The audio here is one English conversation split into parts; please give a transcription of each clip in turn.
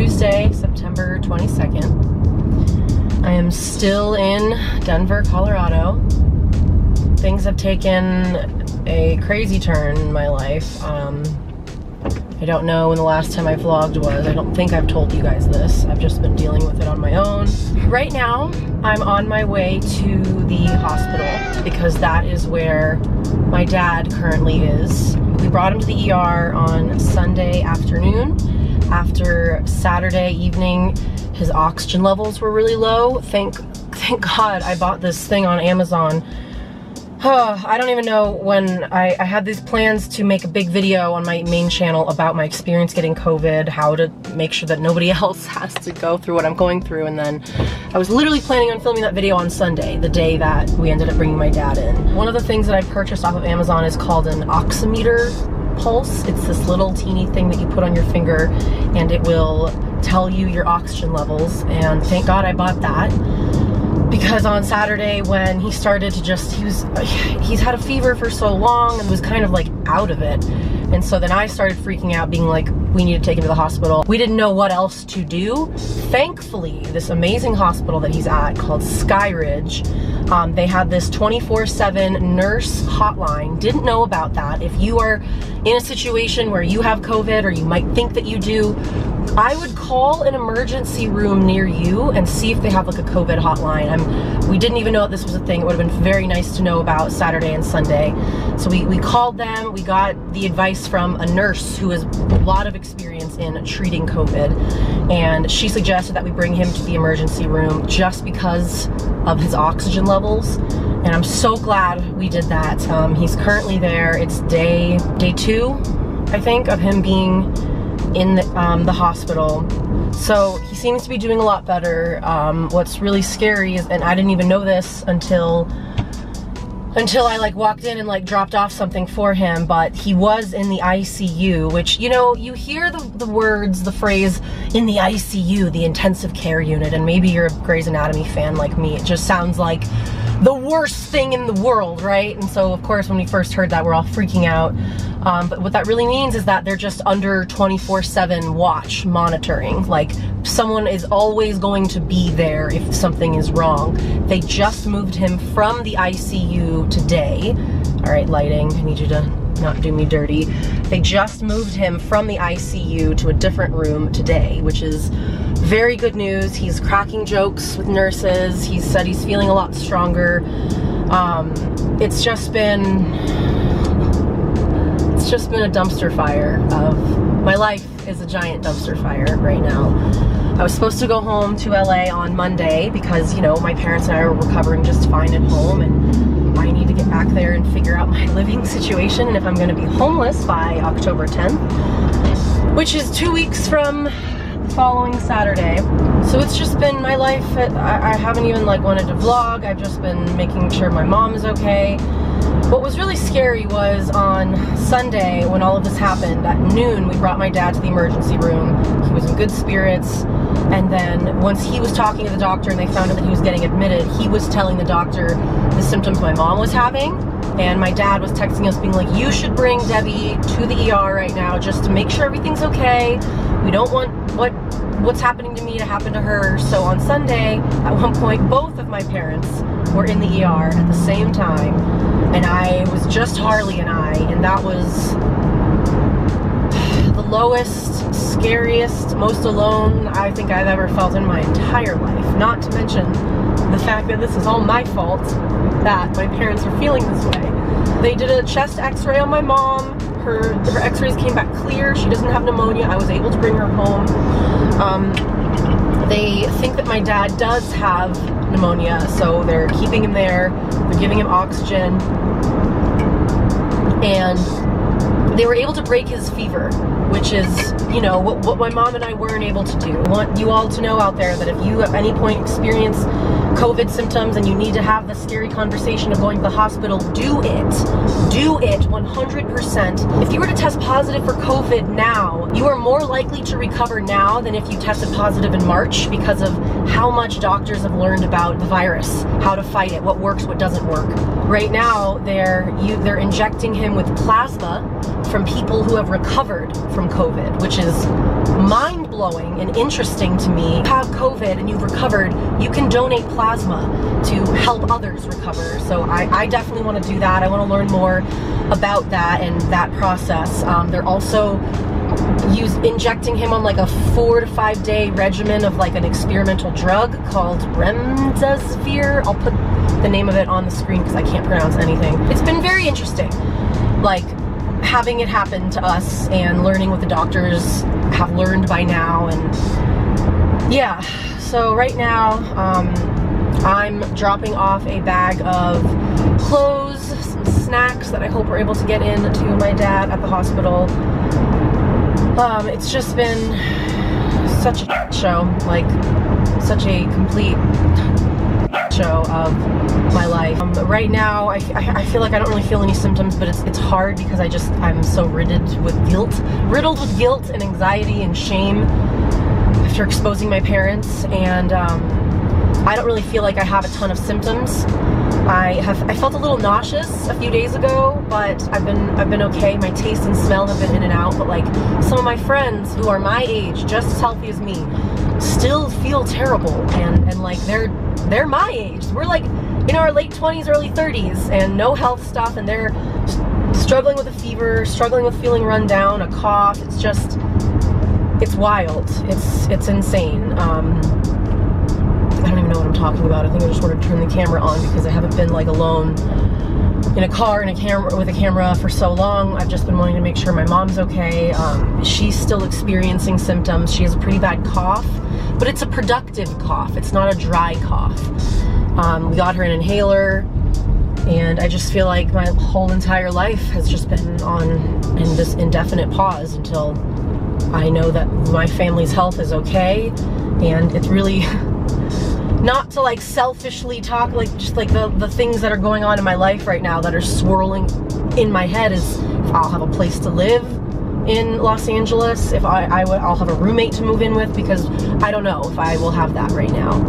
Tuesday, September 22nd. I am still in Denver, Colorado. Things have taken a crazy turn in my life. I don't know when the last time I vlogged was. I don't think I've told you guys this. I've just been dealing with it on my own. Right now, I'm on my way to the hospital because that is where my dad currently is. We brought him to the ER on Sunday afternoon. After Saturday evening, his oxygen levels were really low. Thank God I bought this thing on Amazon. I don't even know when I had these plans to make a big video on my main channel about my experience getting COVID, how to make sure that nobody else has to go through what I'm going through, and then I was literally planning on filming that video on Sunday, the day that we ended up bringing my dad in. One of the things that I purchased off of Amazon is called an oximeter pulse. It's this little teeny thing that you put on your finger and it will tell you your oxygen levels, and thank God I bought that. Because on Saturday when he started to he's had a fever for so long and was kind of like out of it. And so then I started freaking out, being like, we need to take him to the hospital. We didn't know what else to do. Thankfully, this amazing hospital that he's at called Skyridge, they had this 24/7 nurse hotline. Didn't know about that. If you are in a situation where you have COVID or you might think that you do, I would call an emergency room near you and see if they have like a COVID hotline. We didn't even know that this was a thing. It would have been very nice to know about Saturday and Sunday. So we called them. We got the advice from a nurse who has a lot of experience in treating COVID. And she suggested that we bring him to the emergency room just because of his oxygen levels. And I'm so glad we did that. He's currently there. It's day 2, I think, of him being in the hospital. So he seems to be doing a lot better. What's really scary is, and I didn't even know this until I like walked in and like dropped off something for him, but he was in the ICU, which, you know, you hear the phrase in the ICU, the intensive care unit, and maybe you're a Grey's Anatomy fan like me. It just sounds like the worst thing in the world, right? And so of course when we first heard that, we're all freaking out. But what that really means is that they're just under 24/7 watch monitoring. Like, someone is always going to be there if something is wrong. They just moved him from the ICU today. All right, lighting, I need you to not do me dirty. They just moved him from the ICU to a different room today, which is very good news. He's cracking jokes with nurses. He said he's feeling a lot stronger. It's just been a dumpster fire my life is a giant dumpster fire right now. I was supposed to go home to LA on Monday because, you know, my parents and I were recovering just fine at home, and I need to get back there and figure out my living situation and if I'm going to be homeless by October 10th, which is 2 weeks from the following Saturday. So it's just been my life. I haven't even like wanted to vlog. I've just been making sure my mom is okay. What was really scary was on Sunday when all of this happened, at noon we brought my dad to the emergency room. He was in good spirits, and then once he was talking to the doctor and they found out that he was getting admitted, he was telling the doctor the symptoms my mom was having, and my dad was texting us being like, you should bring Debbie to the ER right now just to make sure everything's okay. We don't want what's happening to me to happen to her. So on Sunday, at one point, both of my parents were in the ER at the same time, and I was just Harley and I, and that was the lowest, scariest, most alone I think I've ever felt in my entire life. Not to mention the fact that this is all my fault that my parents are feeling this way. They did a chest x-ray on my mom. Her x-rays came back clear. She doesn't have pneumonia. I was able to bring her home. They think that my dad does have pneumonia, so they're keeping him there. They're giving him oxygen. And they were able to break his fever, which is, you know, what my mom and I weren't able to do. I want you all to know out there that if you at any point experience COVID symptoms and you need to have the scary conversation of going to the hospital, do it. Do it 100%. If you were to test positive for COVID now, you are more likely to recover now than if you tested positive in March, because of how much doctors have learned about the virus, how to fight it, what works, what doesn't work. Right now, they're injecting him with plasma from people who have recovered from COVID, which is mind-blowing and interesting to me. If you have COVID and you've recovered, you can donate plasma to help others recover. So I definitely want to do that. I want to learn more about that and that process. They're also injecting him on like a 4 to 5 day regimen of like an experimental drug called remdesivir. I'll put the name of it on the screen because I can't pronounce anything. It's been very interesting, like having it happen to us and learning what the doctors have learned by now. And yeah, so right now I'm dropping off a bag of clothes, some snacks that I hope we're able to get in to my dad at the hospital. It's just been such a show, like such a complete show of my life. Right now, I feel like I don't really feel any symptoms, but it's hard because I'm so riddled with guilt and anxiety and shame after exposing my parents, and I don't really feel like I have a ton of symptoms. I felt a little nauseous a few days ago, but I've been okay. My taste and smell have been in and out, but like some of my friends who are my age, just as healthy as me, still feel terrible, and like they're my age. We're like in our late 20s, early 30s, and no health stuff, and they're struggling with a fever, struggling with feeling run down, a cough. It's just, it's wild. It's insane. I don't even know what I'm talking about. I think I just want to turn the camera on because I haven't been like alone in a car with a camera for so long. I've just been wanting to make sure my mom's okay. She's still experiencing symptoms. She has a pretty bad cough, but it's a productive cough. It's not a dry cough. We got her an inhaler, and I just feel like my whole entire life has just been in this indefinite pause until I know that my family's health is okay. And it's really not to like selfishly talk, like just like the things that are going on in my life right now that are swirling in my head is if I'll have a place to live in Los Angeles, if I'll have a roommate to move in with, because I don't know if I will have that right now.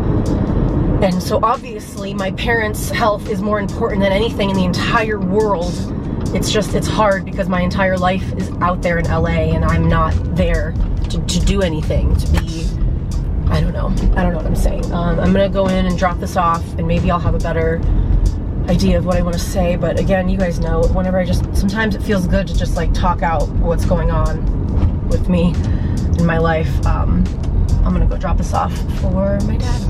And so obviously my parents' health is more important than anything in the entire world. It's hard because my entire life is out there in LA and I'm not there to do anything, to be, I don't know what I'm saying. I'm gonna go in and drop this off, and maybe I'll have a better idea of what I want to say. But again, you guys know, whenever sometimes it feels good to just like talk out what's going on with me in my life. I'm gonna go drop this off for my dad.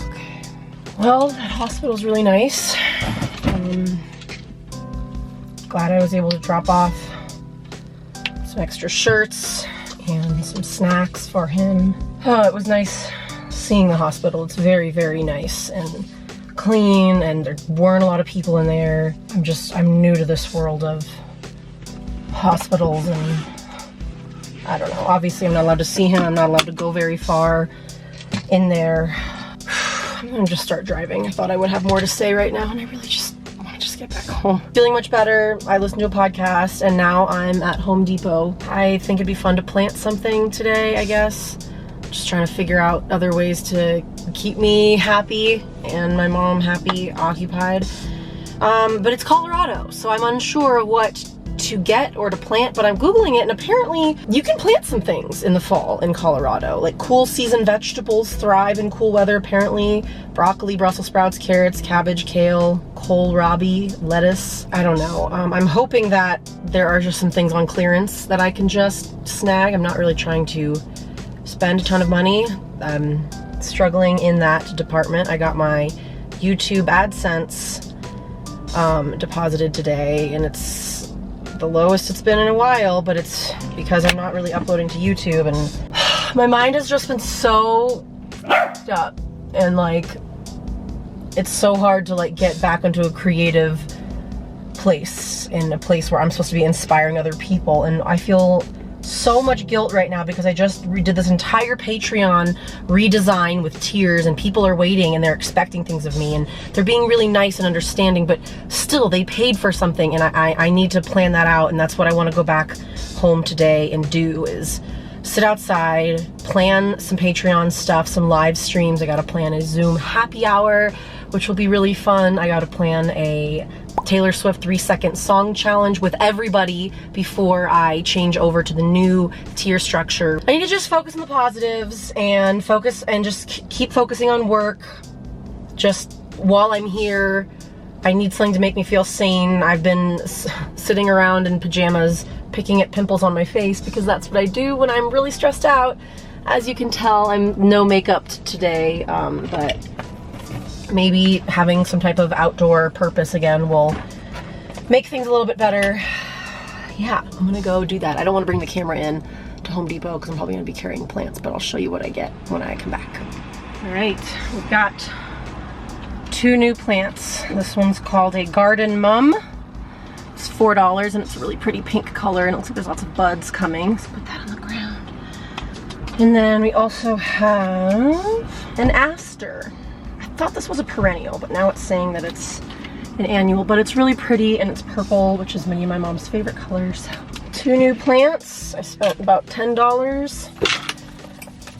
Okay. Well, that hospital's really nice. Glad I was able to drop off some extra shirts and some snacks for him. Oh, it was nice seeing the hospital. It's very, very nice and clean, and there weren't a lot of people in there. I'm new to this world of hospitals, and I don't know. Obviously, I'm not allowed to see him. I'm not allowed to go very far in there. I'm gonna just start driving. I thought I would have more to say right now, and I really just get back home. Feeling much better. I listened to a podcast, and now I'm at Home Depot. I think it'd be fun to plant something today, I guess. Just trying to figure out other ways to keep me happy and my mom happy, occupied. But it's Colorado, so I'm unsure of what to get or to plant, but I'm Googling it, and apparently you can plant some things in the fall in Colorado. Like cool season vegetables thrive in cool weather, apparently. Broccoli, Brussels sprouts, carrots, cabbage, kale, kohlrabi, lettuce. I don't know. I'm hoping that there are just some things on clearance that I can just snag. I'm not really trying to spend a ton of money. I'm struggling in that department. I got my YouTube AdSense deposited today, and it's the lowest it's been in a while, but it's because I'm not really uploading to YouTube, and my mind has just been so f***ed up, and like it's so hard to like get back into a creative place, in a place where I'm supposed to be inspiring other people, and I feel so much guilt right now because I just redid this entire Patreon redesign with tiers, and people are waiting and they're expecting things of me, and they're being really nice and understanding, but still they paid for something, and I need to plan that out. And that's what I want to go back home today and do, is sit outside, plan some Patreon stuff, some live streams. I gotta plan a Zoom happy hour, which will be really fun. I gotta plan a Taylor Swift 3-second song challenge with everybody before I change over to the new tier structure. I need to just focus on the positives and just keep focusing on work. Just while I'm here, I need something to make me feel sane. I've been sitting around in pajamas picking at pimples on my face because that's what I do when I'm really stressed out. As you can tell, I'm no makeup today, but maybe having some type of outdoor purpose again will make things a little bit better. Yeah, I'm gonna go do that. I don't want to bring the camera in to Home Depot because I'm probably gonna be carrying plants, but I'll show you what I get when I come back. All right, we've got 2 new plants. This one's called a Garden Mum. It's $4 and it's a really pretty pink color, and it looks like there's lots of buds coming. So put that on the ground. And then we also have an aster. I thought this was a perennial, but now it's saying that it's an annual, but it's really pretty and it's purple, which is many of my mom's favorite colors. 2 new plants. I spent about $10.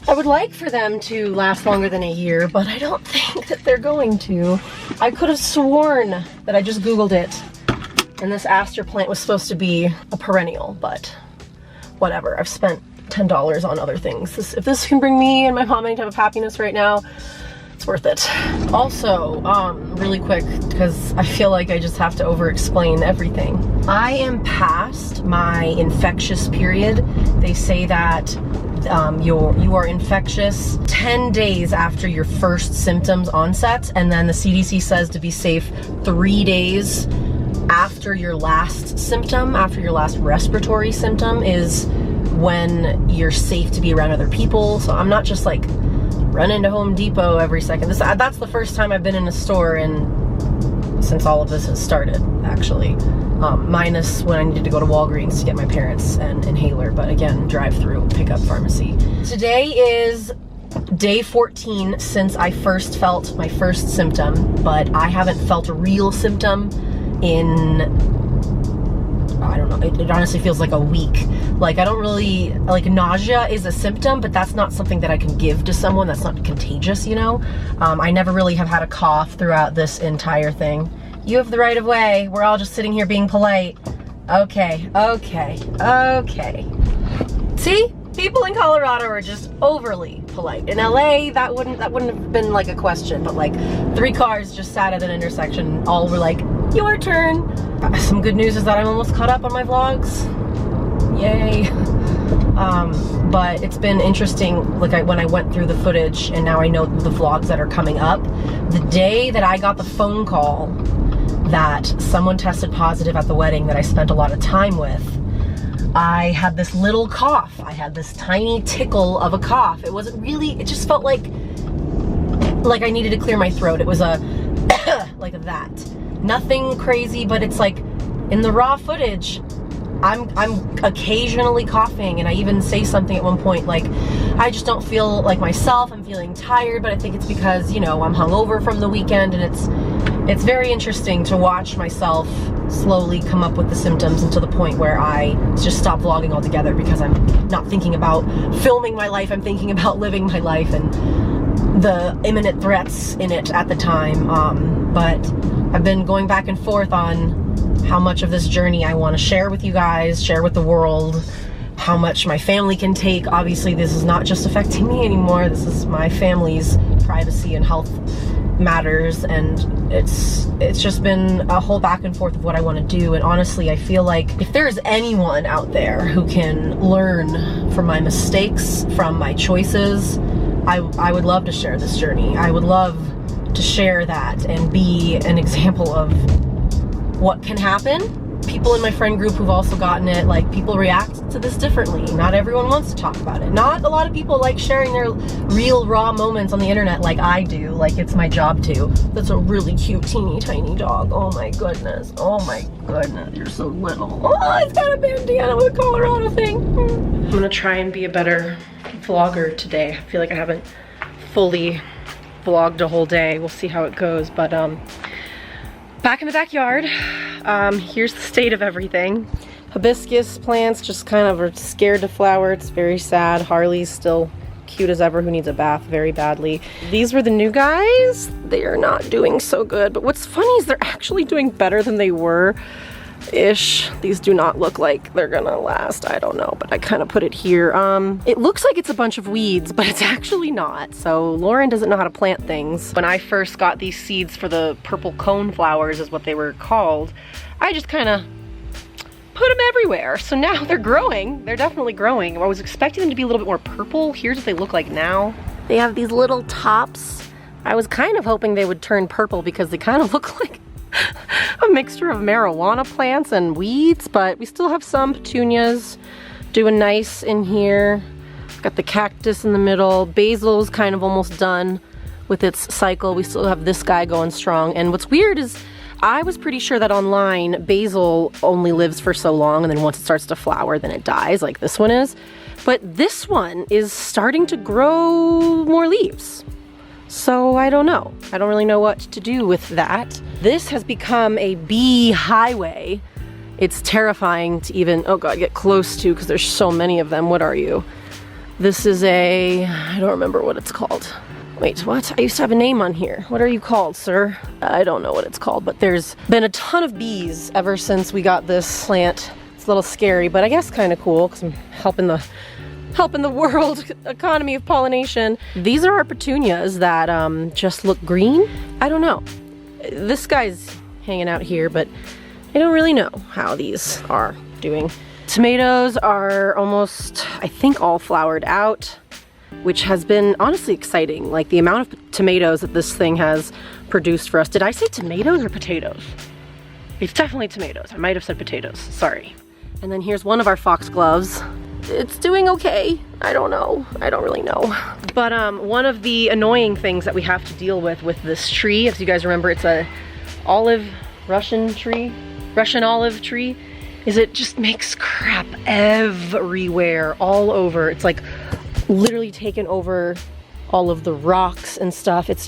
I would like for them to last longer than a year, but I don't think that they're going to. I could have sworn that I just Googled it and this aster plant was supposed to be a perennial, but whatever. I've spent $10 on other things. If this can bring me and my mom any type of happiness right now, it's worth it. Also, really quick, because I feel like I just have to over-explain everything. I am past my infectious period. They say that you are infectious 10 days after your first symptoms onset, and then the CDC says to be safe 3 days after your last symptom, after your last respiratory symptom is when you're safe to be around other people. So I'm not just like running to Home Depot every second. That's the first time I've been in a store since all of this has started, actually. Minus when I needed to go to Walgreens to get my parents an inhaler, but again, drive-through, pickup pharmacy. Today is day 14 since I first felt my first symptom, but I haven't felt a real symptom in, I don't know, it honestly feels like a week. Like, I don't really, like, nausea is a symptom, but that's not something that I can give to someone. That's not contagious, you know? I never really have had a cough throughout this entire thing. You have the right of way. We're all just sitting here being polite. Okay, okay, okay. See? People in Colorado are just overly polite. In LA, that wouldn't have been like a question, but like 3 cars just sat at an intersection, all were like, your turn. Some good news is that I'm almost caught up on my vlogs. Yay. But it's been interesting, like when I went through the footage and now I know the vlogs that are coming up. The day that I got the phone call that someone tested positive at the wedding that I spent a lot of time with, I had this little cough. I had this tiny tickle of a cough. It wasn't really, it just felt like I needed to clear my throat. It was a, like that. Nothing crazy, but it's like, in the raw footage, I'm occasionally coughing, and I even say something at one point like, I just don't feel like myself, I'm feeling tired, but I think it's because, you know, I'm hungover from the weekend, and it's very interesting to watch myself slowly come up with the symptoms until the point where I just stop vlogging altogether because I'm not thinking about filming my life, I'm thinking about living my life and the imminent threats in it at the time. But I've been going back and forth on how much of this journey I want to share with you guys, share with the world, how much my family can take. Obviously, this is not just affecting me anymore. This is my family's privacy and health matters, and it's just been a whole back and forth of what I want to do. And honestly, I feel like if there's anyone out there who can learn from my mistakes, from my choices, I would love to share this journey. I would love to share that and be an example of what can happen, people in my friend group who've also gotten it. Like, people react to this differently. Not everyone wants to talk about it. Not a lot of people like sharing their real raw moments on the internet like I do. Like, it's my job to. That's a really cute, teeny tiny dog. Oh my goodness. Oh my goodness. You're so little. Oh, it's got a bandana with a Colorado thing. I'm gonna try and be a better vlogger today. I feel like I haven't fully vlogged a whole day. We'll see how it goes. But back in the backyard. Here's the state of everything. Hibiscus plants just kind of are scared to flower. It's very sad. Harley's still cute as ever, who needs a bath very badly. These were the new guys. They are not doing so good, but what's funny is they're actually doing better than they were ish. These do not look like they're gonna last. I don't know, but I kind of put it here. It looks like it's a bunch of weeds, but it's actually not. So Lauren doesn't know how to plant things. When I first got these seeds for the purple cone flowers is what they were called, I just kind of put them everywhere. So now they're growing. They're definitely growing. I was expecting them to be a little bit more purple. Here's what they look like now. They have these little tops. I was kind of hoping they would turn purple because they kind of look like a mixture of marijuana plants and weeds, but we still have some petunias doing nice in here. Got the cactus in the middle. Basil's kind of almost done with its cycle. We still have this guy going strong. And what's weird is I was pretty sure that online basil only lives for so long, and then once it starts to flower, then it dies like this one is. But this one is starting to grow more leaves. So I don't know. I don't really know what to do with that. This has become a bee highway. It's terrifying to even, oh God, get close to because there's so many of them. What are you? This is a, I don't remember what it's called. Wait, what? I used to have a name on here. What are you called, sir? I don't know what it's called, but there's been a ton of bees ever since we got this plant. It's a little scary, but I guess kind of cool because I'm helping the world economy of pollination. These are our petunias that just look green. I don't know. This guy's hanging out here, but I don't really know how these are doing. Tomatoes are almost, I think, all flowered out, which has been honestly exciting. Like the amount of tomatoes that this thing has produced for us. Did I say tomatoes or potatoes? It's definitely tomatoes. I might have said potatoes, sorry. And then here's one of our foxgloves. It's doing okay. I don't know. I don't really know. But one of the annoying things that we have to deal with this tree, if you guys remember, it's a Russian olive tree, is it just makes crap everywhere, all over. It's like literally taken over all of the rocks and stuff. It's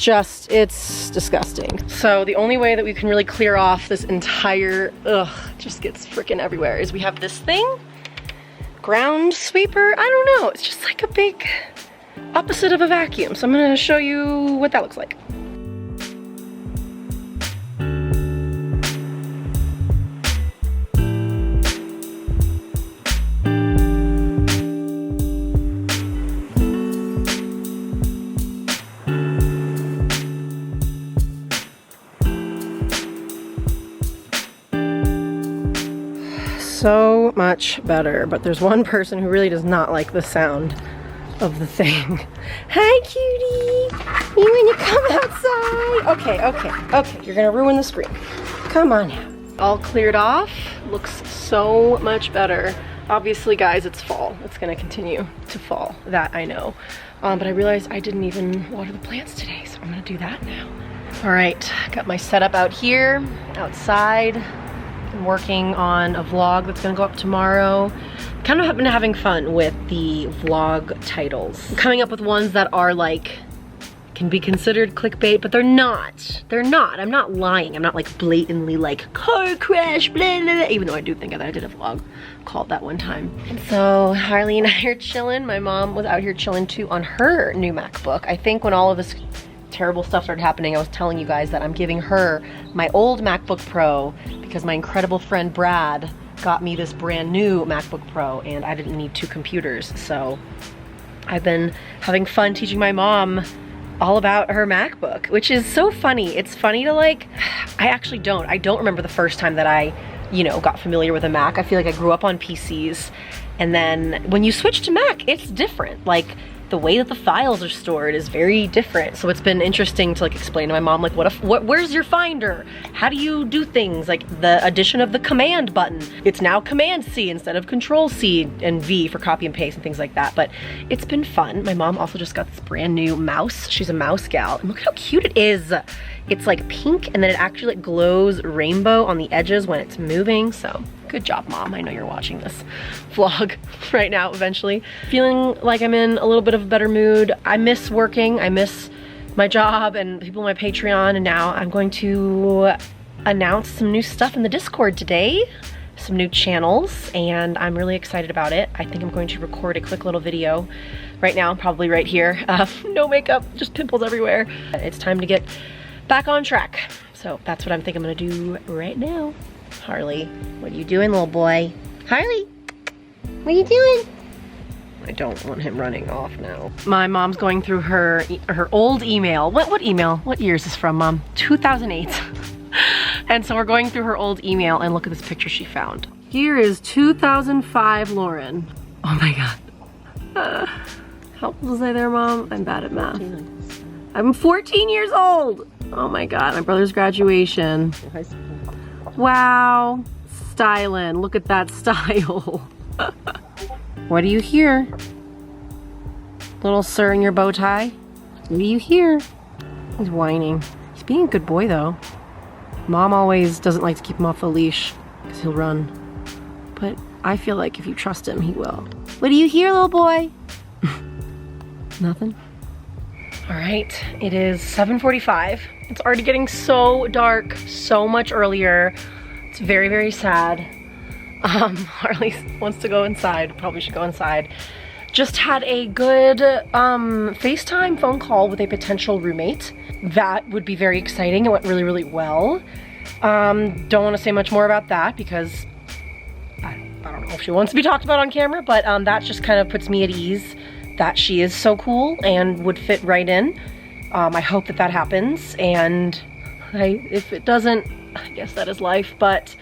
disgusting. So the only way that we can really clear off this entire, just gets freaking everywhere, is we have this thing. Ground sweeper, I don't know. It's just like a big opposite of a vacuum. So I'm gonna show you what that looks like. So much better, but there's one person who really does not like the sound of the thing. Hi, cutie. You wanna come outside? Okay. You're gonna ruin the screen. Come on out. All cleared off. Looks so much better. Obviously, guys, it's fall. It's gonna continue to fall. That I know. But I realized I didn't even water the plants today, so I'm gonna do that now. All right, got my setup out here, outside. I'm working on a vlog that's gonna go up tomorrow. Kind of been having fun with the vlog titles. I'm coming up with ones that are like, can be considered clickbait, but they're not. They're not. I'm not lying. I'm not like blatantly like car crash, blah, blah, blah, even though I do think that I did a vlog called that one time. And so Harley and I are chilling. My mom was out here chilling too on her new MacBook. I think when all of this terrible stuff started happening, I was telling you guys that I'm giving her my old MacBook Pro because my incredible friend Brad got me this brand new MacBook Pro and I didn't need two computers. So I've been having fun teaching my mom all about her MacBook, which is so funny. It's funny to like, I don't remember the first time that I, got familiar with a Mac. I feel like I grew up on PCs, and then when you switch to Mac, it's different. Like the way that the files are stored is very different. So it's been interesting to like explain to my mom, like where's your Finder? How do you do things? Like the addition of the command button. It's now Command C instead of Control C and V for copy and paste and things like that. But it's been fun. My mom also just got this brand new mouse. She's a mouse gal. And look how cute it is. It's like pink and then it actually like glows rainbow on the edges when it's moving. So good job, Mom. I know you're watching this vlog right now eventually. Feeling like I'm in a little bit of a better mood. I miss working. I miss my job and people on my Patreon, and now I'm going to announce some new stuff in the Discord today. Some new channels, and I'm really excited about it. I think I'm going to record a quick little video right now, probably right here. No makeup, just pimples everywhere. It's time to get back on track. So that's what I'm thinking I'm gonna do right now. Harley, what are you doing, little boy? Harley, what are you doing? I don't want him running off now. My mom's going through her old email. What email? What year is this from, Mom? 2008. And so we're going through her old email, and look at this picture she found. Here is 2005 Lauren. Oh my God. How old was I there, Mom? I'm bad at math. I'm 14 years old. Oh my God, my brother's graduation. High school. Wow, stylin', look at that style. What do you hear? Little sir in your bow tie? What do you hear? He's whining. He's being a good boy though. Mom always doesn't like to keep him off the leash because he'll run. But I feel like if you trust him, he will. What do you hear, little boy? Nothing? All right, it is 7:45. It's already getting so dark, so much earlier. It's very, very sad. Harley wants to go inside. Probably should go inside. Just had a good FaceTime phone call with a potential roommate. That would be very exciting. It went really, really well. Don't want to say much more about that because I don't know if she wants to be talked about on camera, but that just kind of puts me at ease that she is so cool and would fit right in. I hope that that happens, and if it doesn't, I guess that is life, but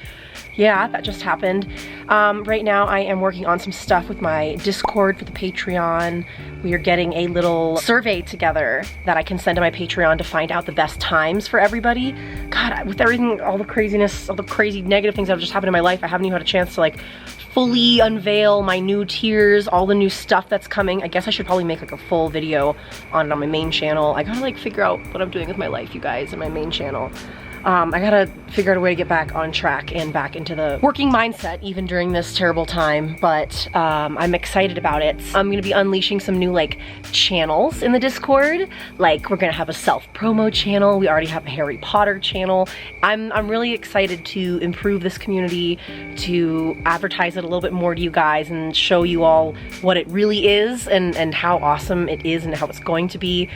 yeah, that just happened. Right now I am working on some stuff with my Discord for the Patreon. We are getting a little survey together that I can send to my Patreon to find out the best times for everybody. God, with everything, all the craziness, all the crazy negative things that have just happened in my life, I haven't even had a chance to like fully unveil my new tiers, all the new stuff that's coming. I guess I should probably make like a full video on my main channel. I gotta like figure out what I'm doing with my life, you guys, and my main channel. I gotta figure out a way to get back on track and back into the working mindset even during this terrible time, but I'm excited about it. I'm gonna be unleashing some new like channels in the Discord. Like we're gonna have a self-promo channel. We already have a Harry Potter channel. I'm really excited to improve this community, to advertise it a little bit more to you guys and show you all what it really is and how awesome it is and how it's going to be.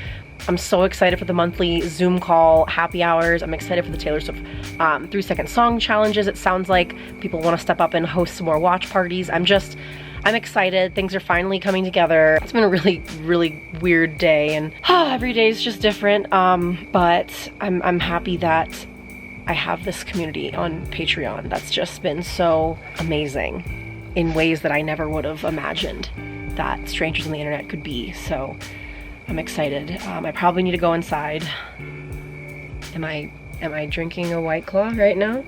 I'm so excited for the monthly Zoom call happy hours. I'm excited for the Taylor Swift 3-second song challenges. It sounds like people want to step up and host some more watch parties. I'm excited. Things are finally coming together. It's been a really, really weird day, and every day is just different. But I'm happy that I have this community on Patreon that's just been so amazing in ways that I never would have imagined that strangers on the internet could be. So I'm excited. I probably need to go inside. Am I drinking a White Claw right now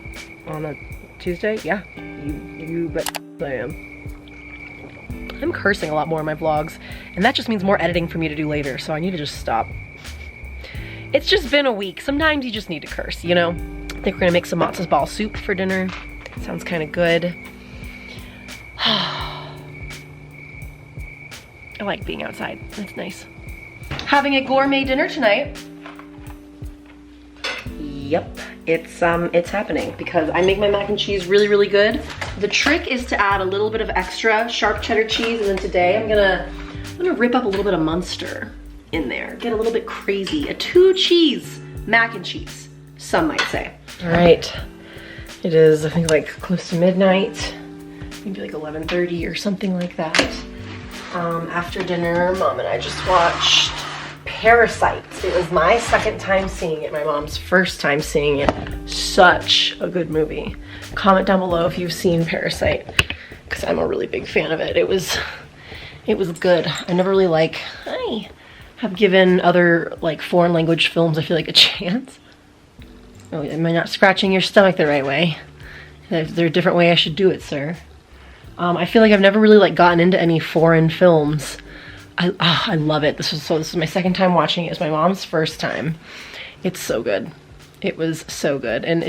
on a Tuesday? Yeah, you bet I am. I'm cursing a lot more in my vlogs, and that just means more editing for me to do later, so I need to just stop. It's just been a week. Sometimes you just need to curse, you know? I think we're gonna make some matzo ball soup for dinner. Sounds kind of good. I like being outside. It's nice. Having a gourmet dinner tonight. Yep, it's happening because I make my mac and cheese really, really good. The trick is to add a little bit of extra sharp cheddar cheese, and then today I'm gonna rip up a little bit of Munster in there. Get a little bit crazy. A 2-cheese mac and cheese, some might say. All right, it is I think like close to midnight, maybe like 11:30 or something like that. After dinner, Mom and I just watched Parasite. It was my second time seeing it, my mom's first time seeing it. Such a good movie. Comment down below if you've seen Parasite, because I'm a really big fan of it. It was It was good. I never really I have given other like foreign language films, I feel like, a chance. Oh, am I not scratching your stomach the right way? Is there a different way I should do it, sir? I feel like I've never really like gotten into any foreign films. I love it. This is my second time watching it. It's my mom's first time. It's so good. It was so good. And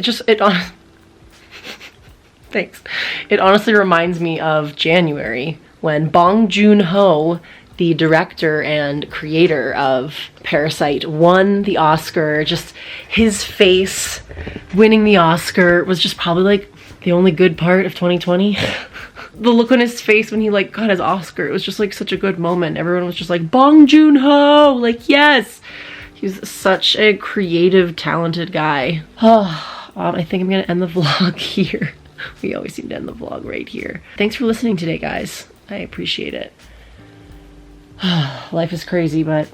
thanks. It honestly reminds me of January when Bong Joon-ho, the director and creator of Parasite, won the Oscar. Just his face winning the Oscar was just probably like the only good part of 2020. The look on his face when he like got his Oscar, it was just like such a good moment. Everyone was just like, Bong Joon-ho, like, yes. He's such a creative, talented guy. I think I'm gonna end the vlog here. We always seem to end the vlog right here. Thanks for listening today, guys. I appreciate it. Life is crazy, but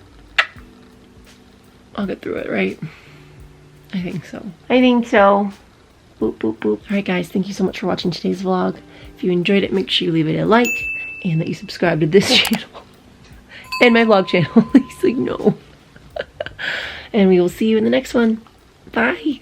I'll get through it, right? I think so. I think so. Boop, boop, boop. All right, guys, thank you so much for watching today's vlog. If you enjoyed it, make sure you leave it a like and that you subscribe to this channel and my vlog channel. He's like, no. And we will see you in the next one. Bye.